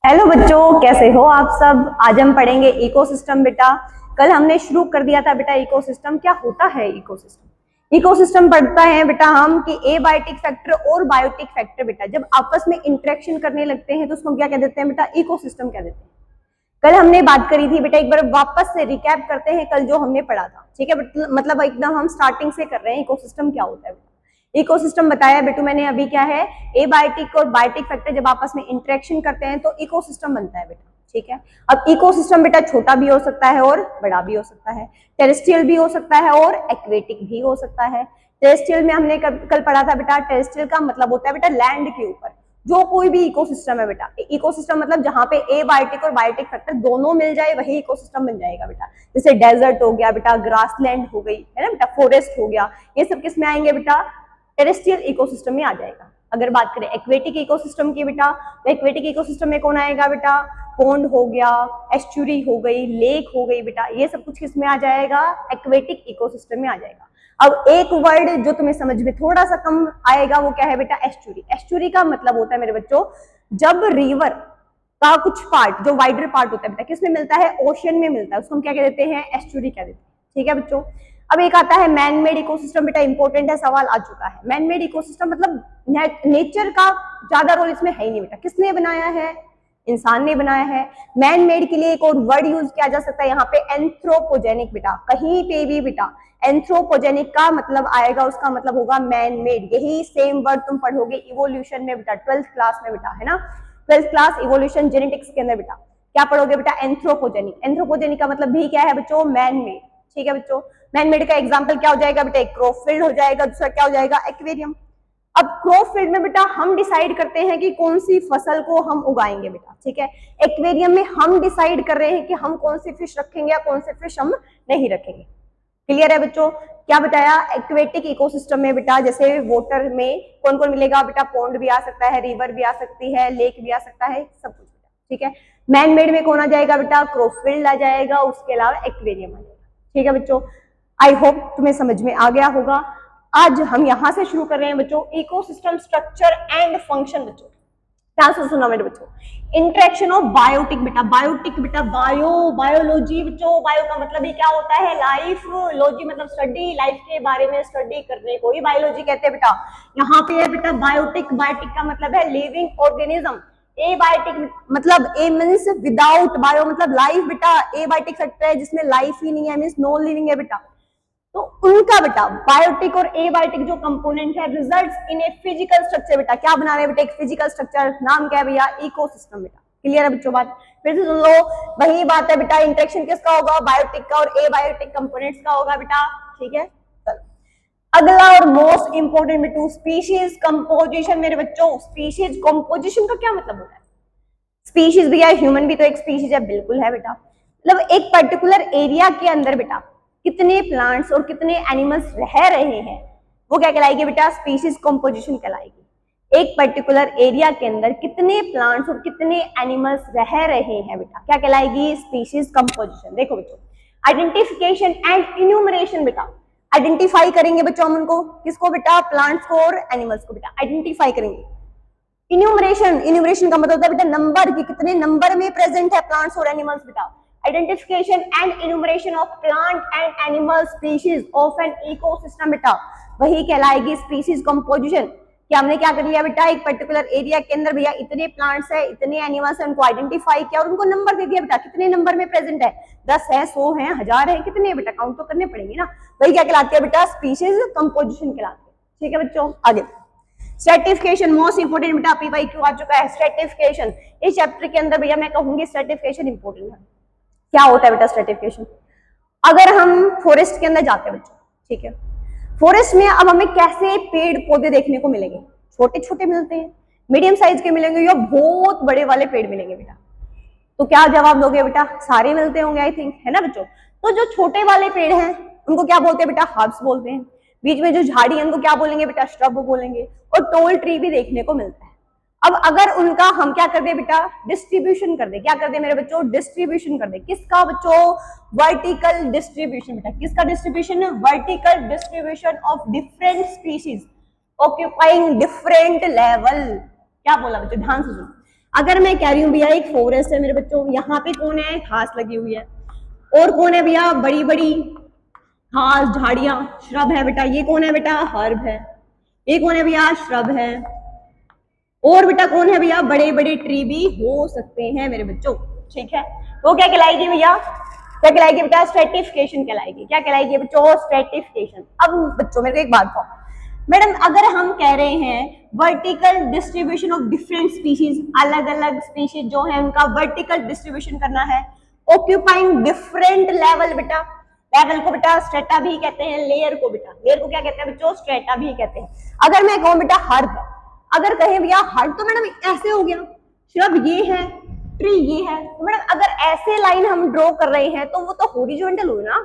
Hello बच्चों, कैसे हो आप सब। आज हम पढ़ेंगे इकोसिस्टम बेटा। कल हमने शुरू कर दिया था बेटा इकोसिस्टम। क्या होता है इकोसिस्टम? इकोसिस्टम पढ़ता है बेटा हम कि एबायोटिक फैक्टर और बायोटिक फैक्टर बेटा जब आपस में इंटरेक्शन करने लगते हैं तो उसको हम क्या कह देते हैं बेटा? इकोसिस्टम कह देते हैं। कल हमने बात करी थी बेटा, एक बार वापस से रिकैप करते हैं कल जो हमने पढ़ा था। ठीक है, मतलब एकदम हम स्टार्टिंग से कर रहे हैं। इकोसिस्टम क्या होता है बेटा? इकोसिस्टम बताया बेटू मैंने अभी क्या है। एबायोटिक और बायोटिक फैक्टर जब आपस में इंटरेक्शन करते हैं तो इकोसिस्टम बनता है बेटा। ठीक है, अब इकोसिस्टम बेटा छोटा भी हो सकता है और बड़ा भी हो सकता है, टेरेस्ट्रियल भी हो सकता है और एक्वेटिक भी हो सकता है। टेरेस्ट्रियल में हमने कल पढ़ा था बेटा, टेरेस्ट्रियल का मतलब होता है बेटा लैंड के ऊपर जो कोई भी इकोसिस्टम है बेटा। इकोसिस्टम मतलब जहां पे एबायोटिक और बायोटिक फैक्टर दोनों मिल जाए वही इकोसिस्टम बन जाएगा बेटा। जैसे डेजर्ट हो गया बेटा, ग्रासलैंड हो गई है ना बेटा, फॉरेस्ट हो गया, ये सब किस में आएंगे बेटा? टेरेस्ट्रियल इकोसिस्टम में आ जाएगा। अगर बात करें एक्वेटिक इकोसिस्टम की बेटा, तो एक्वेटिक इकोसिस्टम में कौन आएगा बेटा? पोंड हो गया, एस्चुरी हो गई, लेक हो गई बेटा, ये सब कुछ किस में आ जाएगा? एक्वेटिक इकोसिस्टम में आ जाएगा। अब एक वर्ड जो तुम्हें समझ में थोड़ा सा कम आएगा वो क्या है बेटा? एस्चुरी। एस्चुरी का मतलब होता है मेरे बच्चों, जब रिवर का कुछ पार्ट जो वाइडर पार्ट होता है बेटा किसमें मिलता है? ओशन में मिलता है, उसको हम क्या कह देते हैं? एस्चुरी कह देते हैं। ठीक है बच्चों। अब एक आता है मैन मेड इकोसिस्टम बेटा, इंपॉर्टेंट है, सवाल आ चुका है। मैन मेड इकोसिस्टम मतलब नेचर का ज्यादा रोल इसमें है ही नहीं बेटा। किसने बनाया है? इंसान ने बनाया है। मैन मेड के लिए एक और वर्ड यूज किया जा सकता है यहाँ पे, एंथ्रोपोजेनिक बेटा। कहीं पे भी बेटा एंथ्रोपोजेनिक का मतलब आएगा, उसका मतलब होगा मैन मेड। यही सेम वर्ड तुम पढ़ोगे इवोल्यूशन में बेटा, 12th क्लास में बेटा, है ना। 12th क्लास इवोल्यूशन जेनेटिक्स के अंदर बेटा क्या पढ़ोगे बेटा? एंथ्रोपोजेनिक। एंथ्रोपोजेनिक का मतलब भी क्या है बच्चों? Man made. ठीक है बच्चों, मैन मेड का एग्जांपल क्या हो जाएगा बेटा? एक क्रॉप फील्ड हो जाएगा, दूसरा क्या हो जाएगा? एक्वेरियम। अब क्रॉप फील्ड में बेटा हम डिसाइड करते हैं कि कौन सी फसल को हम उगाएंगे बेटा। ठीक है, एक्वेरियम में हम डिसाइड कर रहे हैं कि हम कौन सी फिश रखेंगे या कौन से फिश हम नहीं रखेंगे। क्लियर है बच्चों? क्या बताया? एक्वेटिक इकोसिस्टम में बेटा जैसे वाटर में कौन कौन मिलेगा बेटा? पॉन्ड भी आ सकता है, रिवर भी आ सकती है, लेक भी आ सकता है, सब कुछ बेटा। ठीक है, मैन मेड में कौन आ जाएगा बेटा? क्रॉप फील्ड आ जाएगा, उसके अलावा एक्वेरियम आ जाएगा। ठीक है बच्चों, आई होप तुम्हें समझ में आ गया होगा। आज हम यहां से शुरू कर रहे हैं बच्चों इकोसिस्टम स्ट्रक्चर एंड फंक्शन। बच्चों ध्यान से सुना मेरे बच्चों, इंटरेक्शन ऑफ बायोटिक बेटा। बायोटिक बेटा बायोलॉजी बच्चों, बायो का मतलब ही क्या होता है? लाइफ। लॉजी मतलब स्टडी, लाइफ के बारे में स्टडी करने को ही बायोलॉजी कहते हैं बेटा। यहाँ पे है बेटा बायोटिक। बायोटिक का मतलब है लिविंग ऑर्गेनिज्म। एबायोटिक मतलब ए मींस विदाउट, बायो मतलब लाइफ बेटा। एबायोटिक फैक्टर है जिसमें लाइफ ही नहीं है, मींस नॉन लिविंग है बेटा। तो उनका बेटा बायोटिक और एबायोटिक जो कंपोनेंट है results in a physical structure बेटा। क्या बना रहे हैं बेटा? एक फिजिकल स्ट्रक्चर। नाम क्या है भैया? इकोसिस्टम बेटा। क्लियर है बच्चों बात? फिर से सुन लो, वही बात है बेटा, इंटरेक्शन किसका होगा? बायोटिक का और एबायोटिक कंपोनेंट्स का होगा बेटा। ठीक है, अगला और मोस्ट इंपोर्टेंट बेटू स्पीशीज कंपोजिशन। मेरे बच्चों स्पीशीज कंपोजिशन का क्या मतलब होता है? स्पीशीज भी है, ह्यूमन भी तो एक स्पीशीज है, बिल्कुल है बेटा। मतलब एक पर्टिकुलर एरिया के अंदर बेटा कितने प्लांट्स और कितने एनिमल्स रह रहे हैं वो क्या कहलाएगी बेटा? स्पीशीज कंपोजिशन कहलाएगी। एक पर्टिकुलर एरिया के अंदर कितने प्लांट्स और कितने एनिमल्स रह रहे हैं बेटा क्या कहलाएगी? Species composition. देखो बच्चों, आइडेंटिफिकेशन एंड इन्यूमरेशन बेटा। आइडेंटिफाई करेंगे बच्चों हम उनको, किसको बेटा? प्लांट्स को और एनिमल्स को बेटा आइडेंटिफाई करेंगे। इन्यूमरेशन, इन्यूमरेशन का मतलब होता है बेटा नंबर, की कितने नंबर में प्रेजेंट है प्लांट्स और एनिमल्स बेटा। Identification and enumeration of plant and animal species of an ecosystem बेटा वही कहलाएगी स्पीशीज कंपोजिशन। कि हमने क्या कर लिया बेटा? एक पर्टिकुलर एरिया के अंदर भैया इतने प्लांट्स है, इतने एनिमल्स है, उनको आइडेंटिफाई किया और उनको नंबर दे दिया बेटा। कितने नंबर में प्रेजेंट है? 10 है, 100 है, 1000 है, कितने बेटा? काउंट तो करने पड़ेंगे ना। वही क्या कहलाती है बेटा? स्पीशीज कंपोजिशन कहलाती है। ठीक है बच्चों, आगे स्ट्रेटिफिकेशन मोस्ट इंपोर्टेंट बेटा। पीवाईक्यू आ चुका है। स्ट्रेटिफिकेशन इस चैप्टर के अंदर भैया मैं कहूंगी स्ट्रेटिफिकेशन इंपोर्टेंट है। क्या होता है बेटा स्ट्रेटिफिकेशन? अगर हम फॉरेस्ट के अंदर जाते हैं बच्चों, ठीक है, फॉरेस्ट में अब हमें कैसे पेड़ पौधे देखने को मिलेंगे? छोटे छोटे मिलते हैं, मीडियम साइज के मिलेंगे या बहुत बड़े वाले पेड़ मिलेंगे बेटा? तो क्या जवाब दोगे बेटा? सारे मिलते होंगे आई थिंक, है ना बच्चों। तो जो छोटे वाले पेड़ हैं उनको क्या बोलते हैं बेटा? हर्ब्स बोलते हैं। बीच में जो झाड़ी है उनको क्या बोलेंगे बेटा? श्रब बोलेंगे। और टॉल ट्री भी देखने को मिलता है। अब अगर उनका हम क्या कर दे बेटा? डिस्ट्रीब्यूशन कर दे। क्या कर दे मेरे बच्चों? डिस्ट्रीब्यूशन कर दे। किसका बच्चों? वर्टिकल डिस्ट्रीब्यूशन बेटा। किसका distribution? Vertical distribution of different species occupying different level. क्या बोला बच्चों? ध्यान से सुनो। अगर मैं कह रही हूँ भैया एक फॉरेस्ट है मेरे बच्चों, यहाँ पे कौन है, घास लगी हुई है, और कौन है भैया, बड़ी बड़ी घास झाड़ियां श्रब है बेटा, ये कौन है बेटा, हर्ब है, ये कौन है भैया, श्रब है, और बेटा कौन है भैया, बड़े बड़े ट्री भी हो सकते हैं मेरे बच्चों, ठीक है। वो क्या कहलाएगी भैया, क्या कहलाएगी बेटा, स्ट्रेटिफिकेशन कहलाएगी। क्या कहलाएगी बच्चों, स्ट्रेटिफिकेशन। अब बच्चों मेरे को एक बात बताओ मैडम, अगर हम कह रहे हैं vertical distribution of different species, अलग अलग स्पीशीज जो है उनका वर्टिकल डिस्ट्रीब्यूशन करना है, ऑक्यूपाइंग डिफरेंट लेवल, बेटा लेवल को बेटा स्ट्रेटा भी कहते हैं, लेयर को बेटा, लेयर को क्या कहते हैं बच्चों, स्ट्रेटा भी कहते हैं। अगर मैं कहूँ बेटा हर्ब, अगर कहें भैया हर्ब तो मैडम ऐसे हो गया, श्रब ये है, ट्री ये है, तो मैडम अगर ऐसे लाइन हम ड्रॉ कर रहे हैं तो वो तो हॉरिजॉन्टल हुई ना,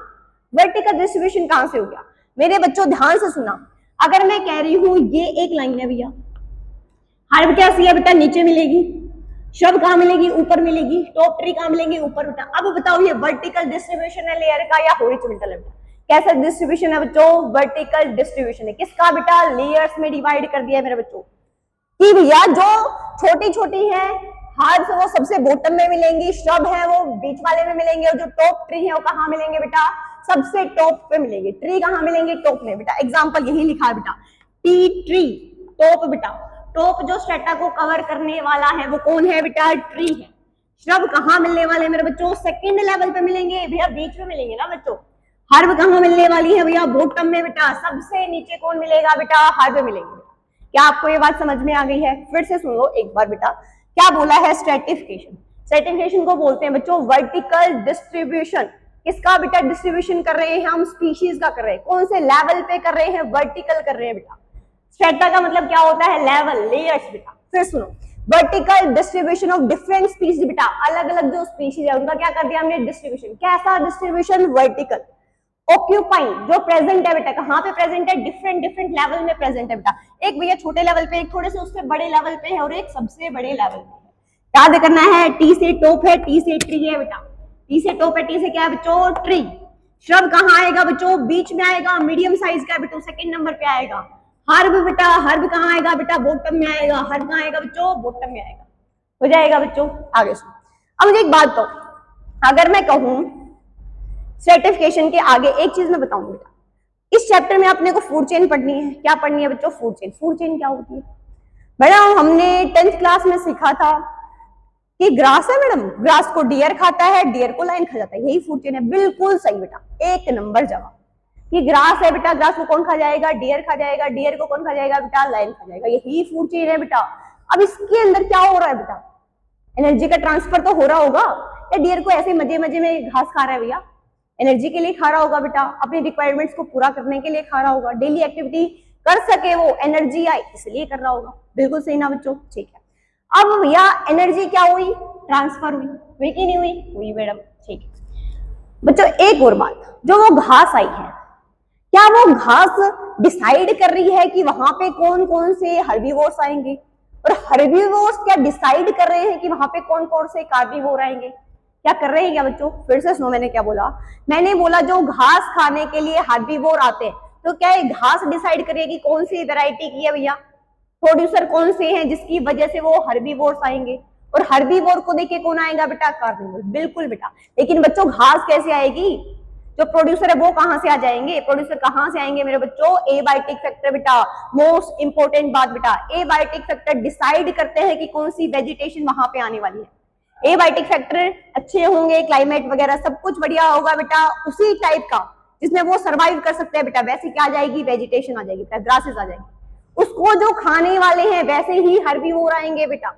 वर्टिकल डिस्ट्रीब्यूशन कहां से हो गया मेरे बच्चों, ध्यान से सुना। अगर मैं कह रही हूं ये एक लाइन है भैया, हर्ब कैसी है बेटा, नीचे मिलेगी, श्रब कहां मिलेगी, ऊपर मिलेगी, टॉप ट्री कहां मिलेंगे, ऊपर बेटा। अब बताओ ये वर्टिकल डिस्ट्रीब्यूशन है लेयर का या हॉरिजॉन्टल है बेटा, कैसा डिस्ट्रीब्यूशन है बच्चों, वर्टिकल डिस्ट्रीब्यूशन है। किसका बेटा, लेयर्स में डिवाइड कर दिया है मेरे बच्चों, कि भैया जो छोटी छोटी है हर्ब्स वो सबसे बॉटम में मिलेंगी, श्रब है वो बीच वाले में मिलेंगे, और जो टॉप ट्री है वो कहां मिलेंगे बेटा, सबसे टॉप पे मिलेंगे। ट्री कहां मिलेंगे, टॉप में बेटा। एग्जांपल यही लिखा है बेटा, टी ट्री, टॉप बेटा, टॉप जो स्ट्रेटा को कवर करने वाला है वो कौन है बेटा, ट्री है। श्रब कहां मिलने वाले मेरे बच्चों, सेकंड लेवल पे मिलेंगे भैया, बीच में मिलेंगे ना बच्चों। हर्ब कहां मिलने वाली है भैया, बॉटम में बेटा, सबसे नीचे कौन मिलेगा बेटा, हर्ब मिलेंगे। क्या आपको ये बात समझ में आ गई है, फिर से सुन लो एक बार बेटा, क्या बोला है, स्ट्रेटिफिकेशन। स्ट्रेटिफिकेशन को बोलते हैं बच्चों वर्टिकल डिस्ट्रीब्यूशन। किसका बेटा डिस्ट्रीब्यूशन कर रहे हैं हम, स्पीशीज का कर रहे हैं, कौन से लेवल पे कर रहे हैं, वर्टिकल कर रहे हैं बेटा। स्ट्रेटा का मतलब क्या होता है, लेवल, लेयर्स बेटा। फिर सुनो, vertical distribution of different species बेटा, अलग अलग जो स्पीशीज है उनका क्या कर दिया हमने, डिस्ट्रीब्यूशन। कैसा डिस्ट्रीब्यूशन, वर्टिकल। ऑक्यूपाइंग जो प्रेजेंट है बेटा, कहां पे प्रेजेंट है, डिफरेंट डिफरेंट लेवल में प्रेजेंट है बेटा। एक भैया छोटे लेवल पे, एक थोड़े से उससे बड़े लेवल पे है, और एक सबसे बड़े लेवल पे है। याद करना है, टी से टॉप है, टी से ट्री है बेटा, टी से टॉप है, टी से क्या है बच्चों, ट्री। श्रब कहाँ आएगा बच्चों, बीच में आएगा, मीडियम साइज का बेटा, सेकंड नंबर पे आएगा। हर्ब बेटा, हर्ब कहाँ आएगा बेटा, बॉटम में आएगा। हर्ब कहाँ आएगा बच्चों, बॉटम में आएगा। हो जाएगा बच्चों, आगे सुनो। अब मुझे एक बात बताओ, अगर मैं कहूं स्ट्रेटिफिकेशन के आगे एक चीज मैं बताऊंगी बेटा, इस चैप्टर में अपने को फूड चेन पढ़नी है। क्या पढ़नी है बच्चों, फूड चेन। फूड चेन क्या होती है मैडम, हमने 10th क्लास में सीखा था कि ग्रास है मैडम, ग्रास को डियर खाता है, डियर को लायन खा जाता है, यही फूड चेन है। बिल्कुल सही बेटा, एक नंबर जवाब, कि ग्रास है बेटा, ग्रास को कौन खा जाएगा, डियर खा जाएगा, डियर को कौन खा जाएगा बेटा, लायन खा जाएगा, यही फूड चेन है बेटा। अब इसके अंदर क्या हो रहा है बेटा, एनर्जी का ट्रांसफर तो हो रहा होगा, या डियर को ऐसे मजे मजे में घास खा रहा है भैया, एनर्जी के लिए खा रहा होगा बेटा, अपनी रिक्वायरमेंट्स को पूरा करने के लिए खा रहा होगा, डेली एक्टिविटी कर सके वो, एनर्जी आए इसलिए कर रहा होगा। बिल्कुल सही ना बच्चों, ठीक है। अब भैया एनर्जी क्या हुई, ट्रांसफर हुई कि नहीं हुई, हुई मैडम, ठीक है बच्चों। एक और बात, जो वो घास आई है, क्या वो घास डिसाइड कर रही है कि वहां पे कौन कौन से हर्बीवोर्स आएंगे, और हर्बीवोर्स क्या डिसाइड कर रहे हैं कि वहां पे कौन कौन से कार्बीवोर आएंगे, क्या कर रहे हैं क्या बच्चों। फिर से सुनो, मैंने क्या बोला, मैंने बोला जो घास खाने के लिए हर्बीवोर आते हैं, तो क्या ये घास डिसाइड करेगी कौन सी वैरायटी की है भैया, प्रोड्यूसर कौन से हैं जिसकी वजह से वो हर्बीवोर्स आएंगे, और हर्बीवोर को देखे कौन आएगा बेटा, कार्निवोर। बिल्कुल बेटा, लेकिन बच्चों घास कैसे आएगी, जो प्रोड्यूसर है वो कहां से आ जाएंगे, प्रोड्यूसर कहां से आएंगे मेरे बच्चों, एबायोटिक फैक्टर बेटा। मोस्ट इंपोर्टेंट बात बेटा, एबायोटिक फैक्टर डिसाइड करते हैं कि कौन सी वेजिटेशन वहां पे आने वाली है। एबायोटिक फैक्टर अच्छे होंगे, क्लाइमेट वगैरह सब कुछ बढ़िया होगा बेटा, उसी टाइप का जिसमें वो सर्वाइव कर सकते हैं बेटा, वैसे क्या आ जाएगी, वेजिटेशन आ जाएगी बेटा, ग्रासेस आ जाएंगी। उसको जो खाने वाले हैं वैसे ही हर्बीवोर आएंगे बेटा,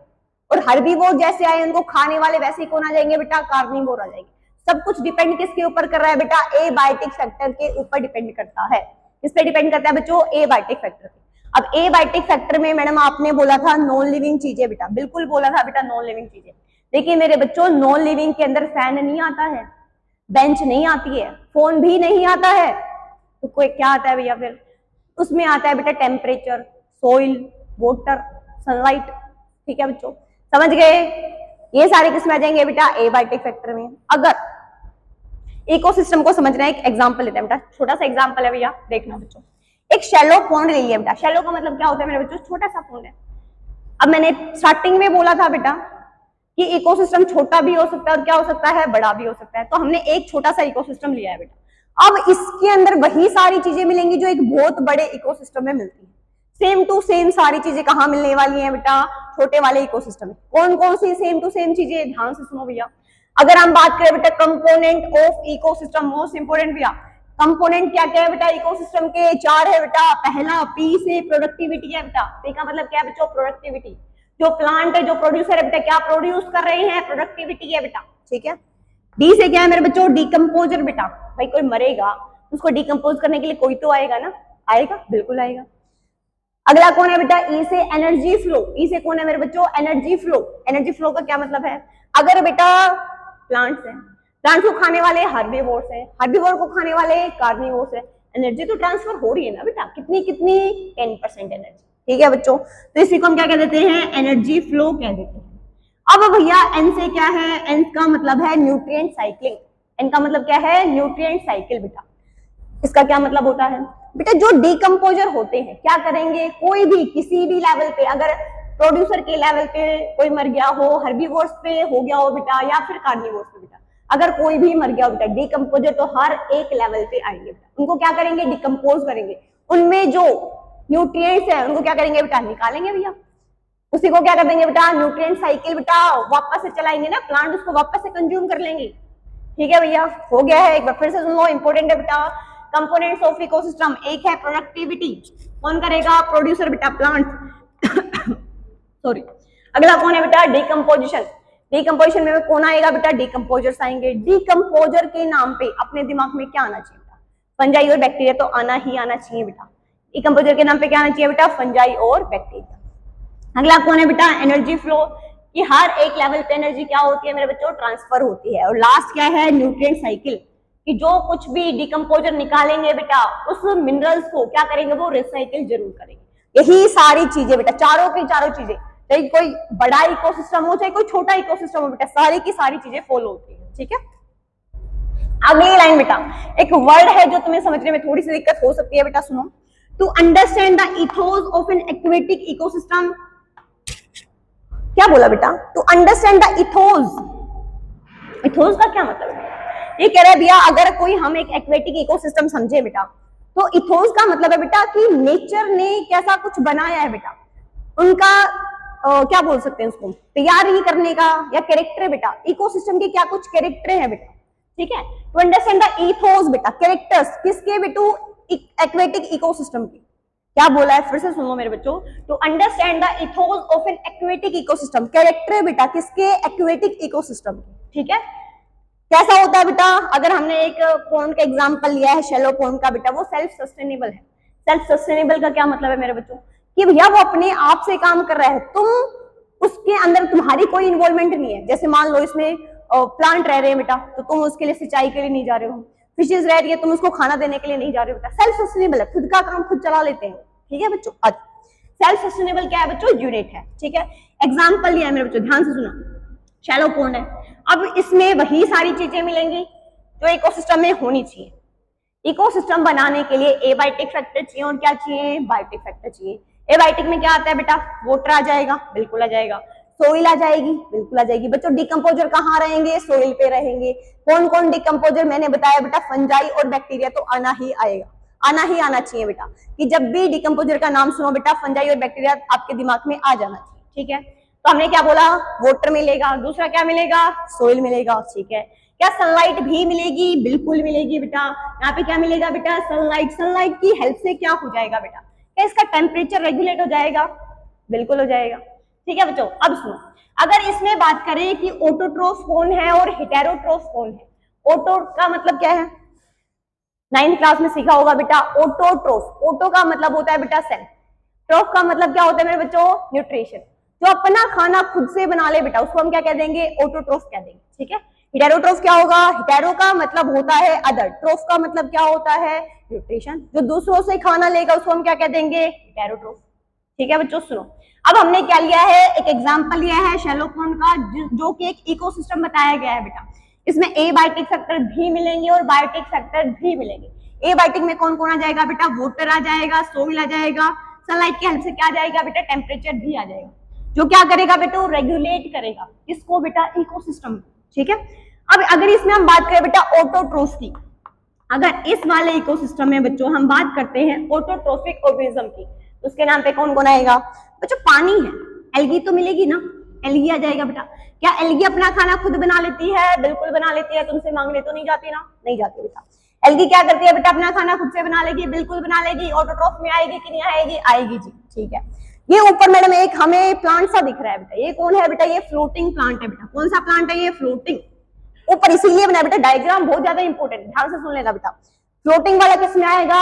और हर्बीवोर जैसे आए उनको खाने वाले वैसे ही कौन आ जाएंगे बेटा, कार्निवोर आ जाएंगे। सब कुछ डिपेंड किसके ऊपर कर रहा है बेटा, एबायोटिक फैक्टर के ऊपर डिपेंड करता है। किस पे डिपेंड करता है बच्चों, एबायोटिक फैक्टर पे। अब एबायोटिक फैक्टर में मैडम आपने बोला था नॉन लिविंग चीजें बेटा, बिल्कुल बोला था बेटा नॉन लिविंग चीजें। देखिए मेरे बच्चों, नॉन लिविंग के अंदर फैन नहीं आता है, बेंच नहीं आती है, फोन भी नहीं आता है, तो कोई क्या आता है भैया, फिर उसमें आता है बेटा टेम्परेचर, सोइल, वाटर, सनलाइट। ठीक है बच्चों, समझ गए, ये सारे किसमें आ जाएंगे बेटा, एबायोटिक फैक्टर में। अगर इकोसिस्टम को समझना है, एक एग्जांपल लेते हैं बेटा, छोटा सा एग्जांपल है भैया, देखना बच्चों। एक शैलो पॉन्ड ले लिया बेटा, शैलो का मतलब क्या होता है मेरे बच्चों, छोटा सा पॉन्ड है। अब मैंने स्टार्टिंग में बोला था बेटा कि इकोसिस्टम छोटा भी हो सकता है और क्या हो सकता है, बड़ा भी हो सकता है। तो हमने एक छोटा सा इकोसिस्टम लिया है बेटा। अब इसके अंदर वही सारी चीजें मिलेंगी जो एक बहुत बड़े इकोसिस्टम में मिलती है। सेम टू सेम सारी चीजें कहाँ मिलने वाली हैं बेटा, छोटे वाले इकोसिस्टम में। कौन कौन सी सेम टू सेम चीजें, ध्यान से सुनो भैया। अगर हम बात करें बेटा component of ecosystem, most important भैया, कंपोनेंट क्या क्या है बेटा इकोसिस्टम के, 4 है बेटा। पहला पी से प्रोडक्टिविटी है बेटा। पी का मतलब क्या है बच्चों, प्रोडक्टिविटी। जो प्लांट है, जो प्रोड्यूसर है बेटा, क्या प्रोड्यूस कर रहे हैं, प्रोडक्टिविटी है बेटा, ठीक है। डी से क्या है मेरे बच्चों, डिकम्पोजर बेटा। भाई कोई मरेगा उसको डिकम्पोज करने के लिए कोई तो आएगा ना, आएगा, बिल्कुल आएगा। अगला कौन है बेटा, ई से एनर्जी फ्लो। ई से कौन है मेरे बच्चों, एनर्जी फ्लो। एनर्जी फ्लो का क्या मतलब है, अगर बेटा प्लांट्स है, प्लांट्स को खाने वाले हर्बीवोर्स है, हर्बीवोर को खाने वाले कार्निवोर्स है, एनर्जी तो ट्रांसफर हो रही है ना बेटा, कितनी कितनी, 10% एनर्जी, ठीक है बच्चों। तो इसी को हम क्या कह देते हैं, एनर्जी फ्लो कह देते हैं। अब भैया एन से क्या है, एन का मतलब है न्यूट्रिएंट साइक्लिंग। एन का मतलब क्या है, न्यूट्रिएंट साइकिल बेटा। इसका क्या मतलब होता है बेटा, जो डिकम्पोजर होते हैं क्या करेंगे, कोई भी किसी भी लेवल पे, अगर प्रोड्यूसर के लेवल पे कोई मर गया हो, हर्बीवोर्स पे हो गया हो बेटा, या फिर कार्निवोर्स पे बेटा, अगर कोई भी मर गया हो बेटा डिकम्पोजर, तो हर एक लेवल पे आएंगे बेटा। उनको क्या करेंगे, डिकम्पोज करेंगे। उनमें जो न्यूट्रिएंट्स है उनको क्या करेंगे बेटा, निकालेंगे भैया। उसी को क्या कर देंगे बेटा, न्यूट्रिएंट साइकिल बेटा, वापस से चलाएंगे ना, प्लांट उसको वापस से कंज्यूम कर लेंगे। ठीक है भैया, हो गया है। एक बार फिर से सुन लो, इंपॉर्टेंट है बेटा। कंपोनेंट्स ऑफ इकोसिस्टम, एक है प्रोडक्टिविटी, कौन करेगा, प्रोड्यूसर बेटा, प्लांट सॉरी। अगला कौन है बेटा, डिकम्पोजिशन। डिकम्पोजिशन में कौन आएगा बेटा, डिकम्पोजर्स आएंगे। डिकम्पोजर के नाम पे अपने दिमाग में क्या आना चाहिए बेटा, फंजाई और बैक्टीरिया तो आना ही आना चाहिए बेटा। डिकम्पोजर के नाम पे क्या आना चाहिए बेटा, फंजाई और बैक्टीरिया। अगला कौन है बेटा, एनर्जी फ्लो, कि हर एक लेवल पे एनर्जी क्या होती है मेरे बच्चों, ट्रांसफर होती है। और लास्ट क्या है, न्यूट्रिएंट साइकिल, कि जो कुछ भी डिकम्पोजर निकालेंगे बेटा, उस मिनरल्स को क्या करेंगे, वो रिसाइकिल जरूर करेंगे। यही सारी चीजें बेटा, चारों की चारों चीजें, चाहे कोई बड़ा इकोसिस्टम हो चाहे कोई छोटा इकोसिस्टम हो बेटा, सारी की सारी चीजें फॉलो होती है, ठीक है। अगली लाइन बेटा, एक वर्ड है जो तुम्हें समझने में थोड़ी सी दिक्कत हो सकती है बेटा, सुनो। To understand the ethos of an aquatic ecosystem, क्या बोला बेटा, to understand the ethos. Ethos का क्या मतलब है, ये कह रहा है भैया अगर कोई हम एक एक्वेटिक इकोसिस्टम समझे बेटा, तो इथोस का मतलब है बेटा कि नेचर ने कैसा कुछ बनाया है बेटा, उनका क्या बोल सकते हैं उसको, तैयार ही करने का, या कैरेक्टर है बेटा, इकोसिस्टम के क्या कुछ कैरेक्टर है बेटा, ठीक है। टू अंडरस्टैंड द इथोस बेटा, कैरेक्टर्स किसके बेटू, एक्वेटिक इकोसिस्टम के। क्या बोला है, फिर से सुनो मेरे बच्चों। To understand the ethos of an aquatic ecosystem, character है बेटा किसके, एक्वेटिक इकोसिस्टम, ठीक है। कैसा होता है बेटा, अगर हमने एक पॉन्ड का एग्जांपल लिया है, शैलो पॉन्ड का बेटा, वो सेल्फ सस्टेनेबल है। सेल्फ सस्टेनेबल का क्या मतलब है मेरे बच्चों, कि भैया वो अपने आप से काम कर रहा है, तुम उसके अंदर तुम्हारी कोई इन्वॉल्वमेंट नहीं है। जैसे मान लो इसमें प्लांट रह रहे हैं बेटा, तो तुम उसके लिए सिंचाई के लिए नहीं जा रहे हो, फिशेज रह रही है, तुम उसको खाना देने के लिए नहीं जा रहे हो बेटा। सेल्फ सस्टेनेबल है, खुद का काम खुद चला लेते हैं, ठीक है बच्चों। सेल्फ सस्टेनेबल क्या है बच्चों, यूनिट है, ठीक है। एग्जाम्पल लिया है मेरे बच्चों, ध्यान से सुना, शैलो पॉन्ड है। अब इसमें वही सारी चीजें मिलेंगी जो इकोसिस्टम में होनी चाहिए। इकोसिस्टम बनाने के लिए एबायोटिक फैक्टर चाहिए, और क्या चाहिए, बायोटिक फैक्टर चाहिए। एबायोटिक में क्या आता है बेटा, वाटर आ जाएगा, बिल्कुल आ जाएगा। सोइल आ जाएगी, बिल्कुल आ जाएगी बच्चों। डिकम्पोजर कहाँ रहेंगे, सोइल पे रहेंगे। कौन कौन डिकम्पोजर, मैंने बताया बेटा, फंजाई और बैक्टीरिया तो आना ही आएगा, आना ही आना चाहिए बेटा, कि जब भी डिकम्पोजर का नाम सुनो बेटा, फंजाई और बैक्टीरिया आपके दिमाग में आ जाना चाहिए, ठीक है। तो हमने क्या बोला, वाटर मिलेगा, दूसरा क्या मिलेगा, सोइल मिलेगा, ठीक है। क्या सनलाइट भी मिलेगी, बिल्कुल मिलेगी बेटा। यहाँ पे क्या मिलेगा बेटा, सनलाइट। सनलाइट की हेल्प से क्या हो जाएगा बेटा, क्या इसका टेम्परेचर रेगुलेट हो जाएगा, बिल्कुल हो जाएगा, ठीक है बच्चों। अब सुनो, अगर इसमें बात करें कि ऑटोट्रोफ कौन है और हेटेरोट्रोफ कौन है। ऑटो का मतलब क्या है, 9th क्लास में सीखा होगा बेटा, ऑटोट्रोफ। ऑटो का मतलब होता है बेटा सेल, ट्रोफ का मतलब क्या होता है मेरे बच्चों, न्यूट्रिशन। जो अपना खाना खुद से बना ले बेटा, उसको हम क्या कह देंगे, ऑटोट्रोफ कह देंगे, ठीक है। हेटेरोट्रोफ क्या होगा, हेटेरो का मतलब होता है अदर, ट्रोफ का मतलब क्या होता है, न्यूट्रिशन। जो दूसरों से खाना लेगा उसको हम क्या कह देंगे, हेटेरोट्रोफ, ठीक है बच्चों। सुनो, अब हमने क्या लिया है, एक एग्जांपल लिया है शैलो पॉन्ड का, जो कि एक इकोसिस्टम बताया गया है बेटा। इसमें एबायोटिक फैक्टर भी मिलेंगे और बायोटिक फैक्टर भी मिलेंगे। एबायोटिक में कौन कौन आ जाएगा बेटा, वाटर आ जाएगा, सोइल आ जाएगा, सनलाइट की हेल्प से क्या आ जाएगा बेटा, टेम्परेचर भी आ जाएगा। जो क्या करेगा बेटा, रेगुलेट करेगा इसको बेटा, इकोसिस्टम। ठीक है, अब अगर इसमें हम बात करें बेटा ऑटोट्रोफ की, अगर इस वाले इकोसिस्टम में बच्चों हम बात करते हैं ऑटोट्रोफिक ऑर्गेनिज्म की, तो उसके नाम पे कौन कौन आएगा बच्चों, पानी है, एल्गी तो मिलेगी ना, एल्गी आ जाएगा बेटा। क्या एल्गी अपना खाना खुद बना लेती है? बिल्कुल बना लेती है, तुमसे मांगने तो नहीं जाती ना, नहीं जाती बेटा। एल्गी क्या करती है बेटा, अपना खाना खुद से बना लेगी, बिल्कुल बना लेगी। ऑटोट्रोफ में आएगी कि नहीं आएगी? आएगी जी। ठीक है, ये ऊपर मैडम एक हमें प्लांट सा दिख रहा है बेटा, ये कौन है बेटा, ये फ्लोटिंग प्लांट है बेटा। कौन सा प्लांट है ये? फ्लोटिंग। ऊपर इसीलिए बनाया बेटा, डायग्राम बहुत ज्यादा इंपॉर्टेंट, ध्यान से सुन लेना बेटा। फ्लोटिंग वाला किस में आएगा?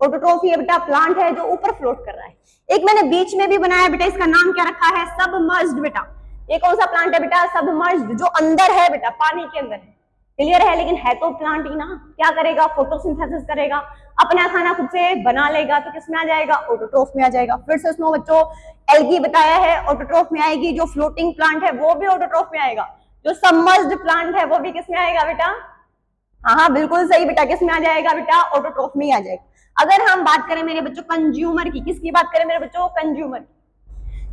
ऑटोट्रोफ ये बेटा प्लांट है जो ऊपर फ्लोट कर रहा है। एक मैंने बीच में भी बनाया बेटा, इसका नाम क्या रखा है? सबमर्ज्ड बेटा। ये कौन सा प्लांट है बेटा? सबमर्ज्ड, जो अंदर है बेटा, पानी के अंदर है। क्लियर है? लेकिन है तो प्लांट ही ना। क्या करेगा? फोटोसिंथेसिस करेगा, अपना खाना खुद से बना लेगा, तो किसमें आ जाएगा? ऑटोट्रोफ में आ जाएगा। फिर से सुनो बच्चों, एल्गी बताया है ऑटोट्रोफ में आएगी, जो फ्लोटिंग प्लांट है वो भी ऑटोट्रोफ में आएगा, जो सबमर्ज्ड प्लांट है वो भी किसमें आएगा बेटा? हाँ बिल्कुल सही बेटा, किसमें आ जाएगा बेटा? ऑटोट्रोफ में ही आ जाएगा। अगर हम बात करें मेरे बच्चों कंज्यूमर की, किसकी बात करें मेरे बच्चों? कंज्यूमर।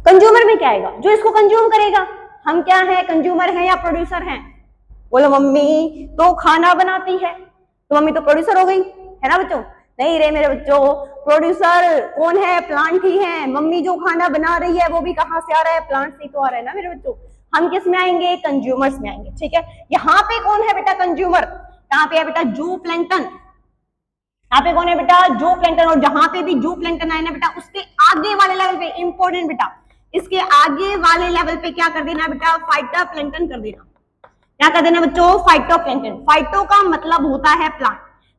कंज्यूमर में क्या आएगा? जो इसको कंज्यूम करेगा। हम क्या है? कंज्यूमर हैं या प्रोड्यूसर हैं? बोलो मम्मी तो खाना बनाती है, तो मम्मी तो प्रोड्यूसर हो गई, है ना बच्चों? नहीं रे मेरे बच्चों, प्रोड्यूसर कौन है? प्लांट ही है। मम्मी जो खाना बना रही है वो भी कहाँ से आ रहा है? प्लांट से तो आ रहा है ना मेरे बच्चों। हम किस में आएंगे? कंज्यूमर्स में आएंगे। ठीक है, यहाँ पे कौन है बेटा कंज्यूमर? यहाँ पे है बेटा जू प्लैंकटन। यहाँ पे कौन है बेटा? जू प्लैंकटन। और जहां पे भी जू प्लैंकटन आए ना बेटा, उसके आगे वाले लेवल पे, इंपॉर्टेंट बेटा, इसके आगे वाले लेवल पे क्या कर देना बेटा? फाइटोप्लैंक्टन कर देना। क्या कर देना बच्चों? फाइटोप्लैंक्टन। फाइटो का मतलब होता है प्लांट,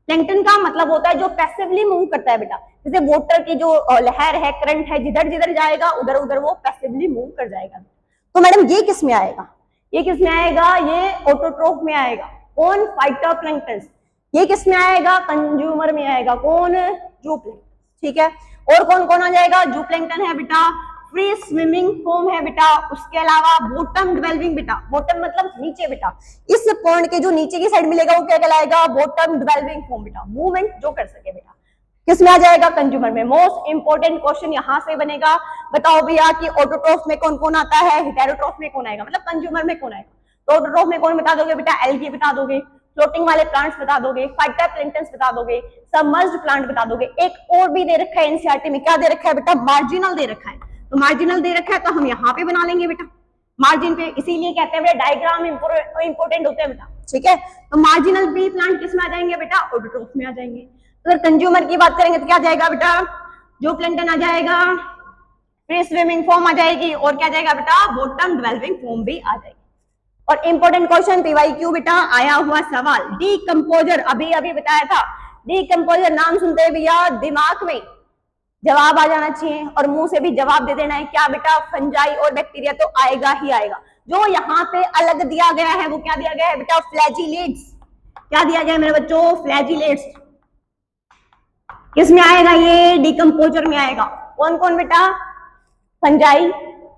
प्लैंक्टन का मतलब होता है जो पैसिवली मूव करता है बेटा। जैसे वाटर की जो लहर है, करंट है, जिधर जिधर जाएगा उधर उधर वो पैसिवली मूव कर जाएगा। तो मैडम ये किस में आएगा? ये किस में आएगा? ये ऑटोट्रोफ में आएगा। कौन? फाइटोप्लैंक्टन। ये किस में आएगा? कंज्यूमर में आएगा। कौन? जू प्लैंक्टन। ठीक है, और कौन कौन आ जाएगा? जू प्लैंक्टन है बेटा, फ्री स्विमिंग फॉर्म है बेटा, उसके अलावा बॉटम डिवेल्विंग बेटा, बॉटम मतलब नीचे बेटा, इस पॉइंट के जो नीचे की साइड मिलेगा वो क्या कहलाएगा? बॉटम डिवेल्विंग फॉर्म बेटा, मूवमेंट जो कर सके बेटा, किसमें आ जाएगा? कंज्यूमर में। मोस्ट इंपोर्टेंट क्वेश्चन यहां से बनेगा, बताओ भैया कि ऑटोट्रोफ में कौन कौन आता है, हेटेरोट्रोफ में कौन आएगा, मतलब कंज्यूमर में कौन आएगा? तो ऑटोट्रोफ में कौन बता दोगे बेटा? एल्गी बता दोगे, फ्लोटिंग वाले प्लांट्स बता दोगे, फाइटोप्लैंक्टन्स बता दोगे, सबमर्ज्ड प्लांट बता दोगे। एक और भी दे रखा है एनसीईआरटी में, क्या दे रखा है बेटा? मार्जिनल दे रखा है। तो मार्जिनल दे रखा है तो हम यहाँ पे बना लेंगे बेटा, मार्जिन पे। इसीलिए कहते हैं बेटा डायग्राम इंपोर्टेंट होते हैं बेटा। ठीक है, तो मार्जिनल भी प्लांट किस में आ जाएंगे बेटा? ऑटोट्रोफ में आ जाएंगे। अगर कंज्यूमर की बात करेंगे तो क्या जाएगा बेटा? जो प्लैंक्टन आ जाएगा, फ्री स्विमिंग फॉर्म आ जाएगी, और क्या जाएगा बेटा? बॉटम डिवेल्विंग फॉर्म भी आ जाएगी। और इंपॉर्टेंट क्वेश्चन पीवाईक्यू बेटा आया हुआ सवाल, डीकंपोजर, अभी अभी बताया था। डीकंपोजर नाम सुनते भैया दिमाग में जवाब आ जाना चाहिए, और मुंह से भी जवाब दे देना है। क्या बेटा? फंजाई और बैक्टीरिया तो आएगा ही आएगा। जो यहाँ पे अलग दिया गया है वो क्या दिया गया है बेटा? फ्लैजिलेट्स। क्या दिया गया है मेरे बच्चों? फ्लैजिलेट्स। किसमें आएगा? ये डीकंपोजर में आएगा। कौन कौन बेटा? फंजाई,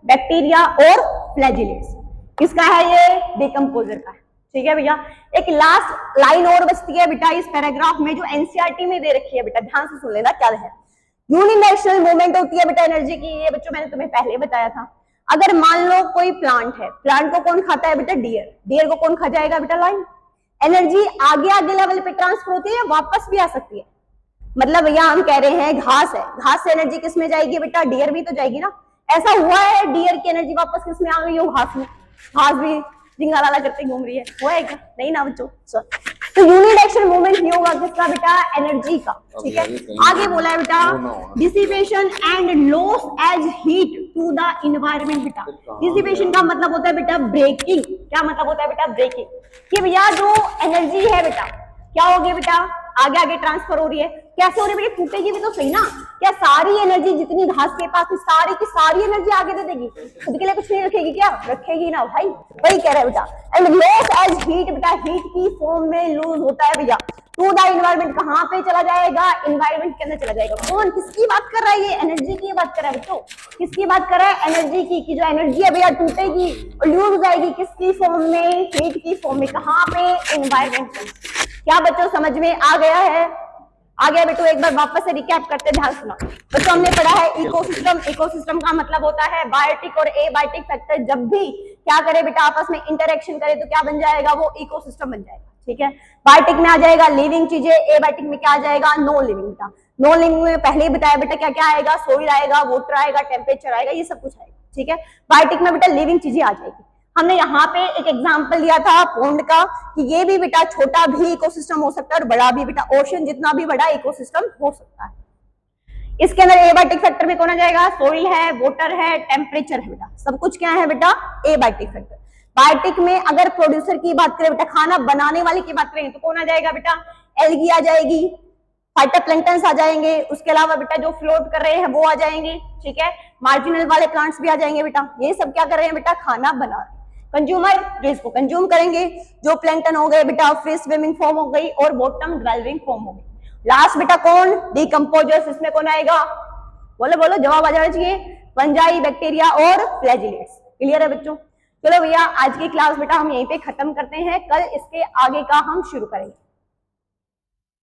बैक्टीरिया और फ्लैजिलेट्स। किसका है ये? डीकंपोजर का है। ठीक है भैया, एक लास्ट लाइन और बचती है बेटा इस पैराग्राफ में, जो एनसीईआरटी में दे रखी है बेटा, ध्यान से सुन लेना क्या है। यूनिडायरेक्शनल मूवमेंट होती है बेटा एनर्जी की, ये बच्चों मैंने तुम्हें पहले बताया था। अगर मान लो कोई प्लांट है, प्लांट को कौन खाता है बेटा? डियर। डियर को कौन खा जाएगा बेटा? लाइन। एनर्जी आगे आगे लेवल पे ट्रांसफर होती है, वापस भी आ सकती है। मतलब भैया हम कह रहे हैं घास है, घास से एनर्जी किस में जाएगी बेटा? डियर भी तो जाएगी ना। ऐसा हुआ है डियर की एनर्जी वापस किस में आ गई हो? घास में। घास भी जिंगालाला करते घूम रही है, हुआ है क्या? नहीं ना बच्चों। तो यूनिडायरेक्शनल मूवमेंट नहीं होगा किसका बेटा? एनर्जी का। ठीक है, आगे बोला है बेटा dissipation and loss as heat to the environment बेटा। डिसिपेशन का मतलब होता है बेटा ब्रेकिंग। क्या मतलब होता है बेटा? ब्रेकिंग। कि भैया जो एनर्जी है बेटा क्या होगी बेटा? आगे आगे ट्रांसफर हो रही है। कैसे हो रही है बेटा? फूटेगी भी तो सही ना। क्या सारी एनर्जी जितनी घास के पास है सारी की सारी एनर्जी आगे दे देगी? खुद के लिए कुछ नहीं रखेगी क्या? रखेगी ना भाई, वही कह रहा है बेटा। एंड लॉस एज हीट बेटा, हीट की फॉर्म में लूज होता है भैया टू द एनवायरनमेंट। कहाँ पे चला जाएगा? एनवायरनमेंट के अंदर चला जाएगा। कौन? किसकी बात कर रहा है? ये एनर्जी की बात कर रहा है बच्चों। किसकी बात कर रहा है? एनर्जी की। कि जो एनर्जी है भैया टूटेगी और लूज हो जाएगी किसकी फॉर्म में? हीट की फॉर्म में। कहाँ पे? एनवायरनमेंट में। क्या बच्चों समझ में आ गया है? आ गया बेटो, एक बार वापस से रिकैप करते ध्यान सुना। तो हमने पढ़ा है इकोसिस्टम। इकोसिस्टम का मतलब होता है बायोटिक और एबायोटिक फैक्टर जब भी क्या करे बेटा, आपस में इंटरेक्शन करे तो क्या बन जाएगा, वो इकोसिस्टम बन जाएगा। ठीक है, बायोटिक में आ जाएगा लिविंग चीजें, एबायोटिक में क्या आ जाएगा, नो लिविंग बेटा। नो लिविंग में पहले ही बताया बेटा क्या क्या आएगा, सोइल आएगा, वाटर आएगा, टेम्परेचर आएगा, ये सब कुछ आएगा। ठीक है, बायोटिक में बेटा लिविंग चीजें आ जाएगी। हमने यहाँ पे एक एग्जांपल लिया था पॉन्ड का कि ये भी बेटा छोटा भी इकोसिस्टम हो सकता है और बड़ा भी बेटा, ओशन जितना भी बड़ा इकोसिस्टम हो सकता है। इसके अंदर एबायोटिक फैक्टर में कौन आ जाएगा, सोइल है, वाटर है, टेम्परेचर है बेटा, सब कुछ क्या है बेटा, एबायोटिक फैक्टर। बायोटिक में अगर प्रोड्यूसर की बात करें बेटा, खाना बनाने वाले की बात करें तो कौन आ जाएगा बेटा, एल्गी आ जाएगी, फाइटोप्लैंक्टन्स आ जाएंगे, उसके अलावा बेटा जो फ्लोट कर रहे हैं वो आ जाएंगे। ठीक है, मार्जिनल वाले प्लांट्स भी आ जाएंगे बेटा। ये सब क्या कर रहे हैं बेटा, खाना बना रहे हैं। कंज्यूमर जो इसको कंज्यूम करेंगे, जो प्लैंक्टन हो गए बेटा, फिश स्विमिंग फॉर्म हो गई और बॉटम ड्वेलिंग फॉर्म हो गई। लास्ट बेटा कौन, डिकम्पोजर्स। इसमें कौन आएगा, बोलो बोलो, जवाब आ जाना चाहिए, फंजाई, बैक्टीरिया और फ्लैजिलेट्स। क्लियर है बच्चों? चलो भैया आज की क्लास बेटा हम यहीं पे खत्म करते हैं, कल इसके आगे का हम शुरू करेंगे।